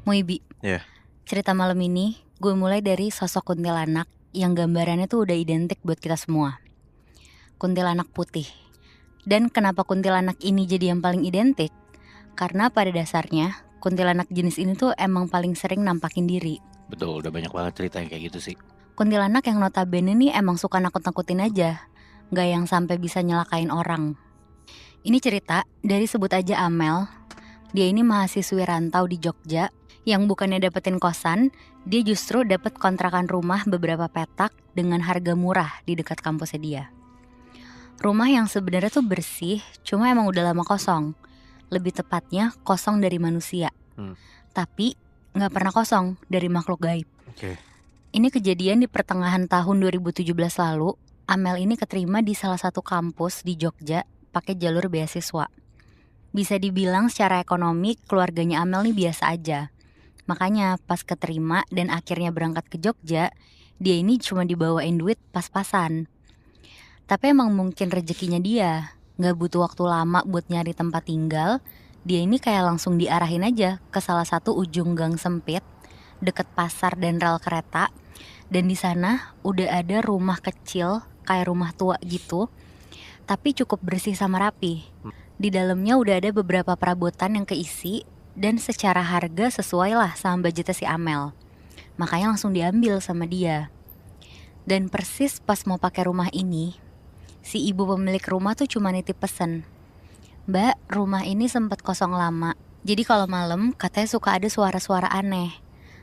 Muibi, Ya. cerita malam ini gue mulai dari sosok kuntilanak yang gambarannya tuh udah identik buat kita semua. Kuntilanak putih. Dan kenapa kuntilanak ini jadi yang paling identik? Karena pada dasarnya kuntilanak jenis ini tuh emang paling sering nampakin diri. Betul, udah banyak banget cerita yang kayak gitu sih. Kuntilanak yang notabene nih emang suka nakut-nakutin aja, gak yang sampai bisa nyelakain orang. Ini cerita dari sebut aja Amel. Dia ini mahasiswi rantau di Jogja yang bukannya dapetin kosan, dia justru dapet kontrakan rumah beberapa petak dengan harga murah di dekat kampusnya dia. Rumah yang sebenarnya tuh bersih, cuma emang udah lama kosong. Lebih tepatnya kosong dari manusia. Tapi gak pernah kosong dari makhluk gaib. Oke. Ini kejadian di pertengahan tahun 2017 lalu. Amel ini keterima di salah satu kampus di Jogja pakai jalur beasiswa. Bisa dibilang secara ekonomi keluarganya Amel nih biasa aja. Makanya pas keterima dan akhirnya berangkat ke Jogja, dia ini cuma dibawain duit pas-pasan. Tapi emang mungkin rezekinya dia, gak butuh waktu lama buat nyari tempat tinggal. Dia ini kayak langsung diarahin aja ke salah satu ujung gang sempit deket pasar dan rel kereta. Dan di sana udah ada rumah kecil kayak rumah tua gitu, tapi cukup bersih sama rapi. Di dalamnya udah ada beberapa perabotan yang keisi dan secara harga sesuai lah sama budgetnya si Amel. Makanya langsung diambil sama dia. Dan persis pas mau pakai rumah ini, si ibu pemilik rumah tuh cuma nitip pesen, "Mbak, rumah ini sempet kosong lama. Jadi kalau malam katanya suka ada suara-suara aneh.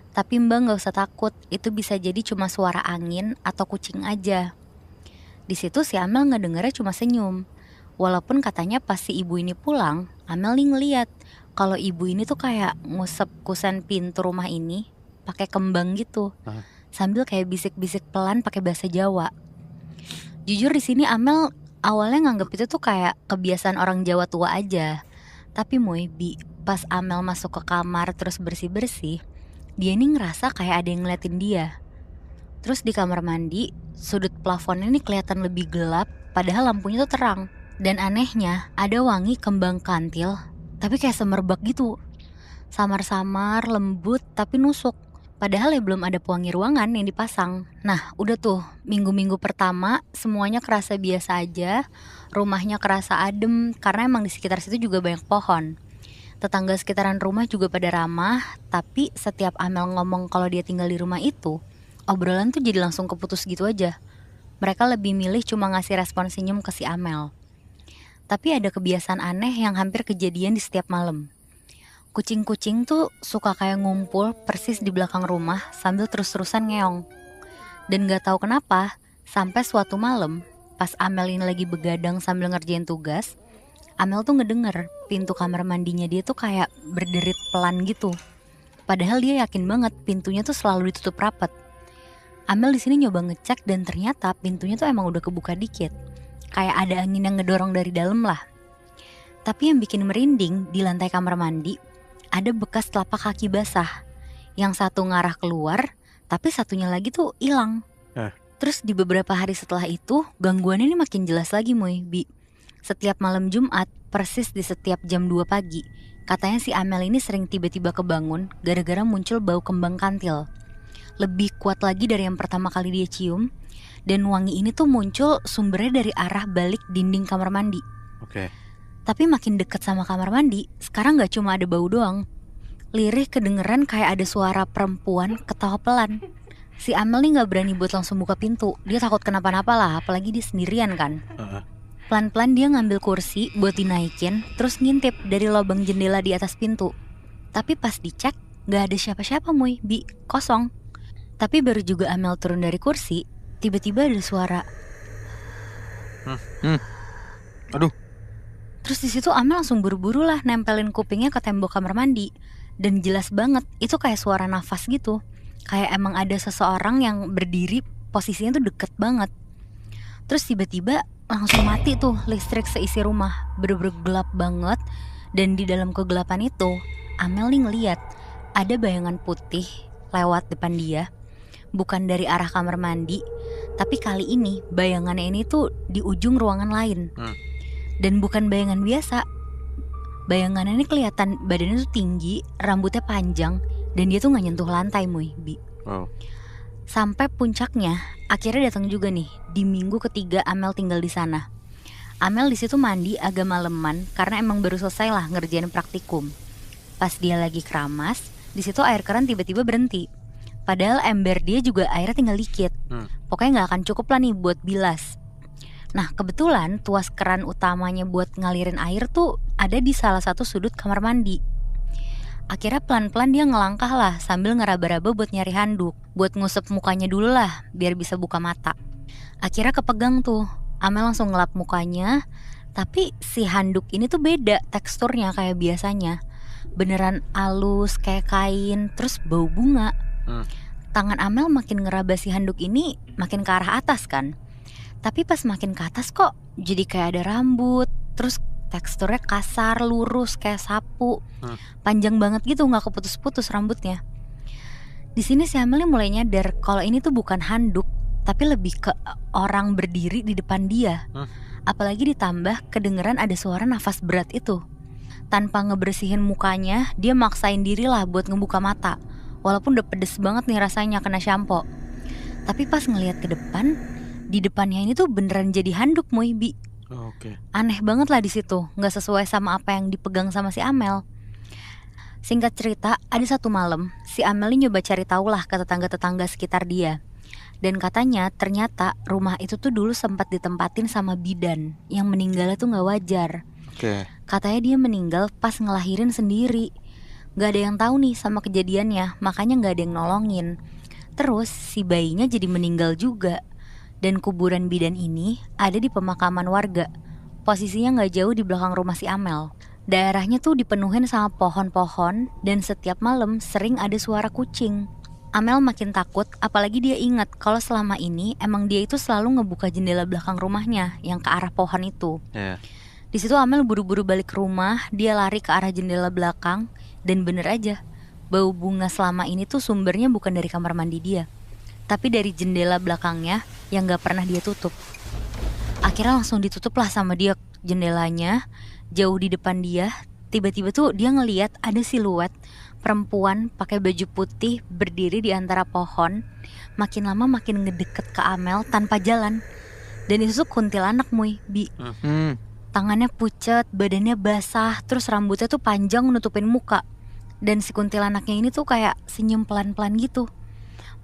Tapi Mbak gak usah takut, itu bisa jadi cuma suara angin atau kucing aja." Di situ si Amel ngedengernya cuma senyum. Walaupun katanya pas si ibu ini pulang, Amel nih ngeliat kalau ibu ini tuh kayak ngusap kusen pintu rumah ini pakai kembang gitu. Sambil kayak bisik-bisik pelan pakai bahasa Jawa. Jujur di sini Amel awalnya nganggep itu tuh kayak kebiasaan orang Jawa tua aja. Tapi pas Amel masuk ke kamar terus bersih-bersih, dia ini ngerasa kayak ada yang ngeliatin dia. Terus di kamar mandi, sudut plafonnya ini kelihatan lebih gelap, padahal lampunya tuh terang. Dan anehnya, ada wangi kembang kantil, tapi kayak semerbak gitu. Samar-samar, lembut, tapi nusuk. Padahal ya belum ada pewangi ruangan yang dipasang. Nah, udah tuh, minggu-minggu pertama semuanya kerasa biasa aja. Rumahnya kerasa adem, karena emang di sekitar situ juga banyak pohon. Tetangga sekitaran rumah juga pada ramah, tapi setiap Amel ngomong kalau dia tinggal di rumah itu, obrolan tuh jadi langsung keputus gitu aja. Mereka lebih milih cuma ngasih respon senyum ke si Amel. Tapi ada kebiasaan aneh yang hampir kejadian di setiap malam. Kucing-kucing tuh suka kayak ngumpul persis di belakang rumah sambil terus-terusan ngeong. Dan gak tahu kenapa, sampai suatu malam, pas Amel ini lagi begadang sambil ngerjain tugas, Amel tuh ngedenger pintu kamar mandinya dia tuh kayak berderit pelan gitu. Padahal dia yakin banget pintunya tuh selalu ditutup rapat. Amel di sini nyoba ngecek dan ternyata pintunya tuh emang udah kebuka dikit. Kayak ada angin yang ngedorong dari dalam lah. Tapi yang bikin merinding di lantai kamar mandi, ada bekas telapak kaki basah. Yang satu ngarah keluar, tapi satunya lagi tuh hilang. Terus di beberapa hari setelah itu, gangguannya ini makin jelas lagi Setiap malam Jumat, persis di setiap jam 2 pagi, katanya si Amel ini sering tiba-tiba kebangun gara-gara muncul bau kembang kantil. Lebih kuat lagi dari yang pertama kali dia cium. Dan wangi ini tuh muncul sumbernya dari arah balik dinding kamar mandi. Tapi makin deket sama kamar mandi, sekarang gak cuma ada bau doang. Lirih kedengeran kayak ada suara perempuan ketawa pelan. Si Amel nih gak berani buat langsung buka pintu. Dia takut kenapa-napa lah, apalagi dia sendirian kan. Pelan-pelan dia ngambil kursi buat dinaikin, terus ngintip dari lubang jendela di atas pintu. Tapi pas dicek, gak ada siapa-siapa kosong. Tapi baru juga Amel turun dari kursi, tiba-tiba ada suara. Aduh. Terus di situ Amel langsung buru-buru lah nempelin kupingnya ke tembok kamar mandi. Dan jelas banget, itu kayak suara nafas gitu. Kayak emang ada seseorang yang berdiri, posisinya tuh deket banget. Terus tiba-tiba langsung mati tuh listrik seisi rumah. Bener-bener gelap banget. Dan di dalam kegelapan itu, Amel nih ngeliat ada bayangan putih lewat depan dia. Bukan dari arah kamar mandi, tapi kali ini bayangannya ini tuh di ujung ruangan lain. Dan bukan bayangan biasa. Bayangannya ini kelihatan badannya tuh tinggi, rambutnya panjang, Dan dia tuh gak nyentuh lantai, Muy, Bi. Oh. Sampai puncaknya, akhirnya datang juga nih di minggu ketiga Amel tinggal di sana. Amel di situ mandi agak maleman karena emang baru selesai lah ngerjain praktikum. Pas dia lagi keramas, di situ air keran tiba-tiba berhenti. Padahal ember dia juga airnya tinggal dikit. Pokoknya nggak akan cukup lah nih buat bilas. Nah kebetulan tuas keran utamanya buat ngalirin air tuh ada di salah satu sudut kamar mandi. Akhirnya pelan-pelan dia ngelangkah lah sambil ngeraba-raba buat nyari handuk, buat ngusap mukanya dulu lah biar bisa buka mata. Akhirnya kepegang tuh, Amel langsung ngelap mukanya. Tapi si handuk ini tuh beda teksturnya kayak biasanya. Beneran halus kayak kain, terus bau bunga. Tangan Amel makin ngeraba si handuk ini makin ke arah atas kan. Tapi pas makin ke atas kok jadi kayak ada rambut. Terus teksturnya kasar, lurus kayak sapu. Panjang banget gitu, gak keputus-putus rambutnya. Di sini si Amel mulai nyadar kalau ini tuh bukan handuk, tapi lebih ke orang berdiri di depan dia. Apalagi ditambah kedengeran ada suara nafas berat itu. Tanpa ngebersihin mukanya, dia maksain diri lah buat ngebuka mata. Walaupun udah pedes banget nih rasanya kena shampoo. Tapi pas ngelihat ke depan, di depannya ini tuh beneran jadi handuk, Muy, Bi. Aneh banget lah di situ, nggak sesuai sama apa yang dipegang sama si Amel. Singkat cerita, ada satu malam si Amel ini nyoba cari tahu lah ke tetangga-tetangga sekitar dia. Dan katanya ternyata rumah itu tuh dulu sempat ditempatin sama bidan yang meninggalnya tuh gak wajar. Katanya dia meninggal pas ngelahirin sendiri. Gak ada yang tahu nih sama kejadiannya, makanya gak ada yang nolongin. Terus si bayinya jadi meninggal juga. Dan kuburan bidan ini ada di pemakaman warga. Posisinya gak jauh di belakang rumah si Amel. Daerahnya tuh dipenuhin sama pohon-pohon. Dan setiap malam sering ada suara kucing. Amel makin takut, apalagi dia ingat kalau selama ini emang dia itu selalu ngebuka jendela belakang rumahnya yang ke arah pohon itu. Di situ Amel buru-buru balik ke rumah, dia lari ke arah jendela belakang dan bener aja, bau bunga selama ini tuh sumbernya bukan dari kamar mandi dia, tapi dari jendela belakangnya yang gak pernah dia tutup. Akhirnya langsung ditutup lah sama dia jendelanya, jauh di depan dia. Tiba-tiba tuh dia ngeliat ada siluet perempuan pakai baju putih berdiri di antara pohon. Makin lama makin ngedeket ke Amel tanpa jalan. Dan itu tuh kuntilanak, Muy, Bi. Tangannya pucet, badannya basah, terus rambutnya tuh panjang nutupin muka. Dan si kuntilanaknya ini tuh kayak senyum pelan-pelan gitu.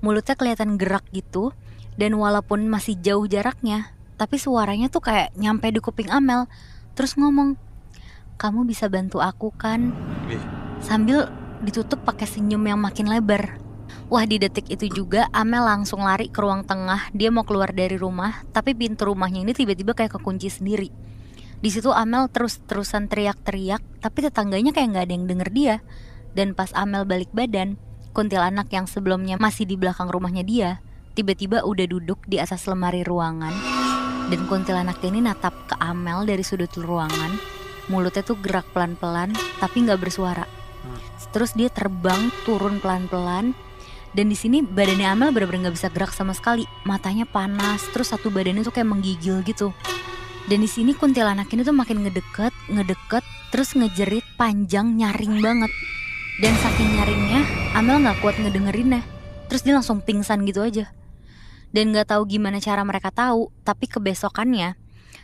Mulutnya kelihatan gerak gitu. Dan walaupun masih jauh jaraknya, tapi suaranya tuh kayak nyampe di kuping Amel. Terus ngomong, "Kamu bisa bantu aku kan?" Sambil ditutup pakai senyum yang makin lebar. Wah, di detik itu juga Amel langsung lari ke ruang tengah. Dia mau keluar dari rumah, tapi pintu rumahnya ini tiba-tiba kayak kekunci sendiri. Di situ Amel terus-terusan teriak-teriak, tapi tetangganya kayak nggak ada yang denger dia. Dan pas Amel balik badan, kuntilanak yang sebelumnya masih di belakang rumahnya dia, tiba-tiba udah duduk di atas lemari ruangan. Dan kuntilanak ini natap ke Amel dari sudut ruangan. Mulutnya tuh gerak pelan-pelan, tapi nggak bersuara. Terus dia terbang turun pelan-pelan. Dan di sini badannya Amel benar-benar nggak bisa gerak sama sekali. Matanya panas, terus satu badannya tuh kayak menggigil gitu. Dan di sini kuntilanak ini tuh makin ngedeket, terus ngejerit panjang, nyaring banget. Dan saking nyaringnya, Amel nggak kuat ngedengerinnya. Terus dia langsung pingsan gitu aja. Dan nggak tahu gimana cara mereka tahu, tapi kebesokannya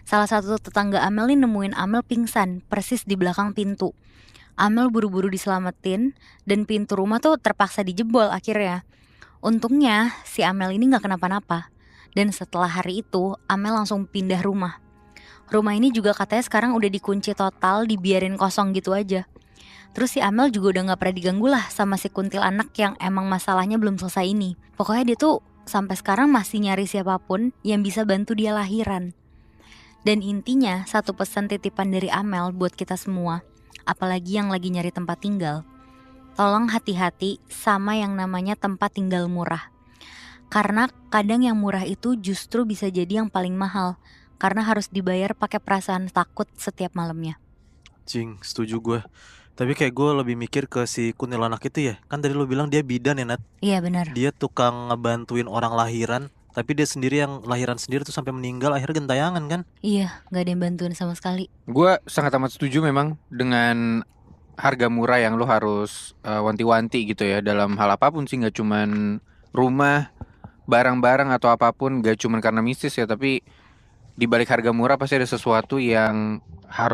salah satu tetangga Amel ini nemuin Amel pingsan persis di belakang pintu. Amel buru-buru diselamatin dan pintu rumah tuh terpaksa dijebol akhirnya. Untungnya si Amel ini gak kenapa-napa. Dan setelah hari itu Amel langsung pindah rumah. Rumah ini juga katanya sekarang udah dikunci total, dibiarin kosong gitu aja. Terus si Amel juga udah gak pernah diganggu lah sama si kuntilanak yang emang masalahnya belum selesai ini. Pokoknya dia tuh sampai sekarang masih nyari siapapun yang bisa bantu dia lahiran. Dan intinya satu pesan titipan dari Amel buat kita semua, apalagi yang lagi nyari tempat tinggal. Tolong hati-hati sama yang namanya tempat tinggal murah. Karena kadang yang murah itu justru bisa jadi yang paling mahal, karena harus dibayar pakai perasaan takut setiap malamnya. Cing, setuju gue. Tapi kayak gue lebih mikir ke si kuntilanak itu ya. Kan tadi lo bilang dia bidan ya, Nat? Iya benar. Dia tukang ngebantuin orang lahiran, tapi dia sendiri yang lahiran sendiri tuh sampai meninggal, akhirnya gentayangan kan? Iya, gak ada yang bantuin sama sekali. Gue sangat amat setuju memang dengan harga murah yang lo harus wanti-wanti gitu ya dalam hal apapun sih, nggak cuman rumah, barang-barang atau apapun, nggak cuman karena mistis ya, tapi di balik harga murah pasti ada sesuatu yang harus